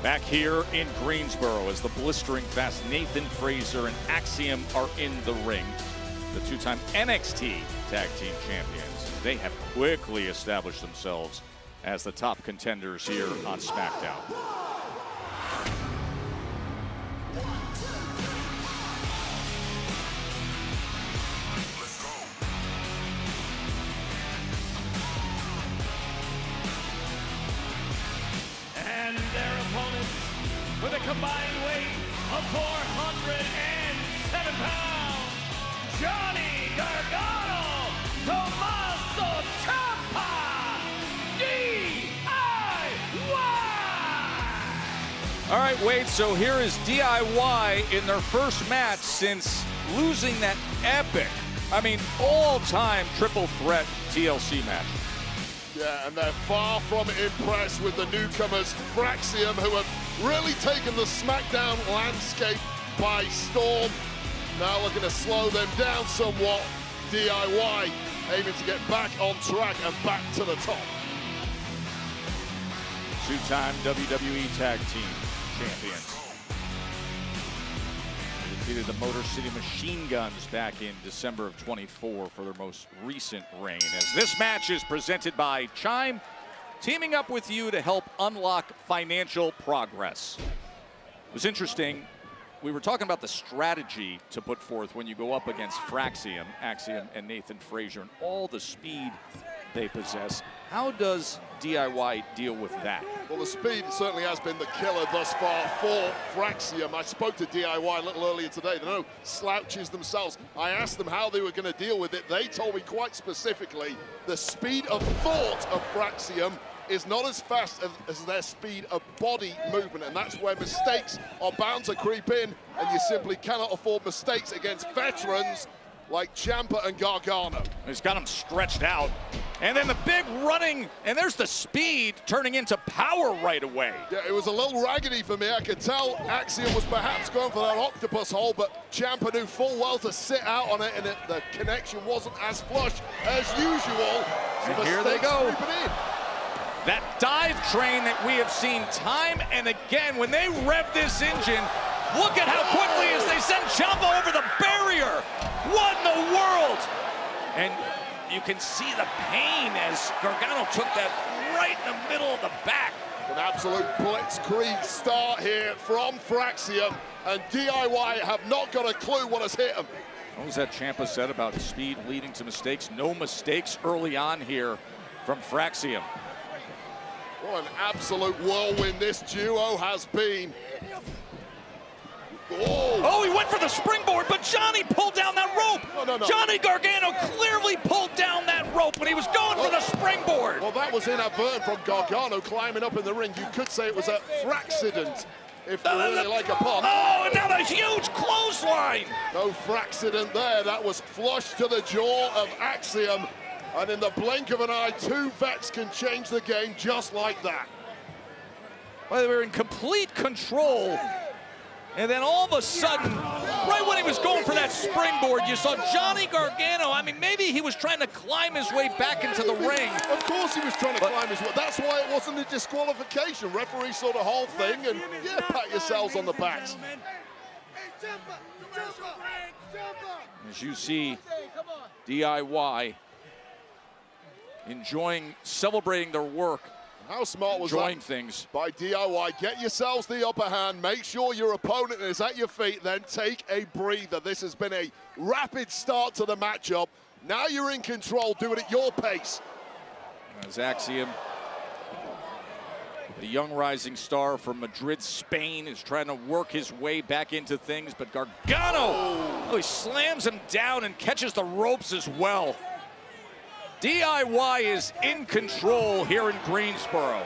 Back here in Greensboro as the blistering fast Nathan Frazier and Axiom are in the ring. The two-time NXT Tag Team Champions. They have quickly established themselves as the top contenders here on SmackDown. And their opponents with a combined weight of 407 pounds, Johnny Gargano, Tommaso Ciampa, DIY! All right, Wade, so here is DIY in their first match since losing that epic, all-time triple threat TLC match. Yeah, and they're far from impressed with the newcomers, Fraxium, who have really taken the SmackDown landscape by storm. Now looking to slow them down somewhat. DIY aiming to get back on track and back to the top. Two-time WWE Tag Team Champions. They defeated the Motor City Machine Guns back in December of 24 for their most recent reign. As this match is presented by Chime, teaming up with you to help unlock financial progress. It was interesting. We were talking about the strategy to put forth when you go up against Fraxium, Axiom, and Nathan Frazier, and all the speed they possess. How does DIY deal with that? Well, the speed certainly has been the killer thus far for Fraxium. I spoke to DIY a little earlier today. They're no slouches themselves. I asked them how they were going to deal with it. They told me quite specifically the speed of thought of Fraxium is not as fast as their speed of body movement, and that's where mistakes are bound to creep in, and you simply cannot afford mistakes against veterans like Ciampa and Gargano. He's got him stretched out, and then the big running, and there's the speed turning into power right away. Yeah, it was a little raggedy for me. I could tell Axiom was perhaps going for that octopus hole, but Ciampa knew full well to sit out on it, and the connection wasn't as flush as usual. And here they go. Creeping in. That dive train that we have seen time and again, when they rev this engine, look at how quickly as they send Ciampa over the barrier. What in the world? And you can see the pain as Gargano took that right in the middle of the back. An absolute blitzkrieg start here from Fraxium, and DIY have not got a clue what has hit them. What was that Ciampa said about speed leading to mistakes? No mistakes early on here from Fraxium. What an absolute whirlwind this duo has been. Oh, he went for the springboard, but Johnny pulled down that rope. No. Johnny Gargano clearly pulled down that rope when he was going for the springboard. Well, that was inadvertent from Gargano climbing up in the ring. You could say it was a fraccident, if you really like a pun. Oh, and now the huge clothesline. No fraccident there. That was flush to the jaw of Axiom. And in the blink of an eye, two vets can change the game just like that. Well, they were in complete control. And then all of a sudden, right when he was going for that springboard, you saw Johnny Gargano. Maybe he was trying to climb his way back into the ring. Of course he was trying to climb his way. That's why it wasn't a disqualification. Referee saw the whole thing, and yeah, pat yourselves on the backs. As you see, DIY celebrating their work. How smart was that things by DIY? Get yourselves the upper hand. Make sure your opponent is at your feet. Then take a breather. This has been a rapid start to the matchup. Now you're in control. Do it at your pace. As Axiom, the young rising star from Madrid, Spain, is trying to work his way back into things. But Gargano, he slams him down and catches the ropes as well. DIY is in control here in Greensboro.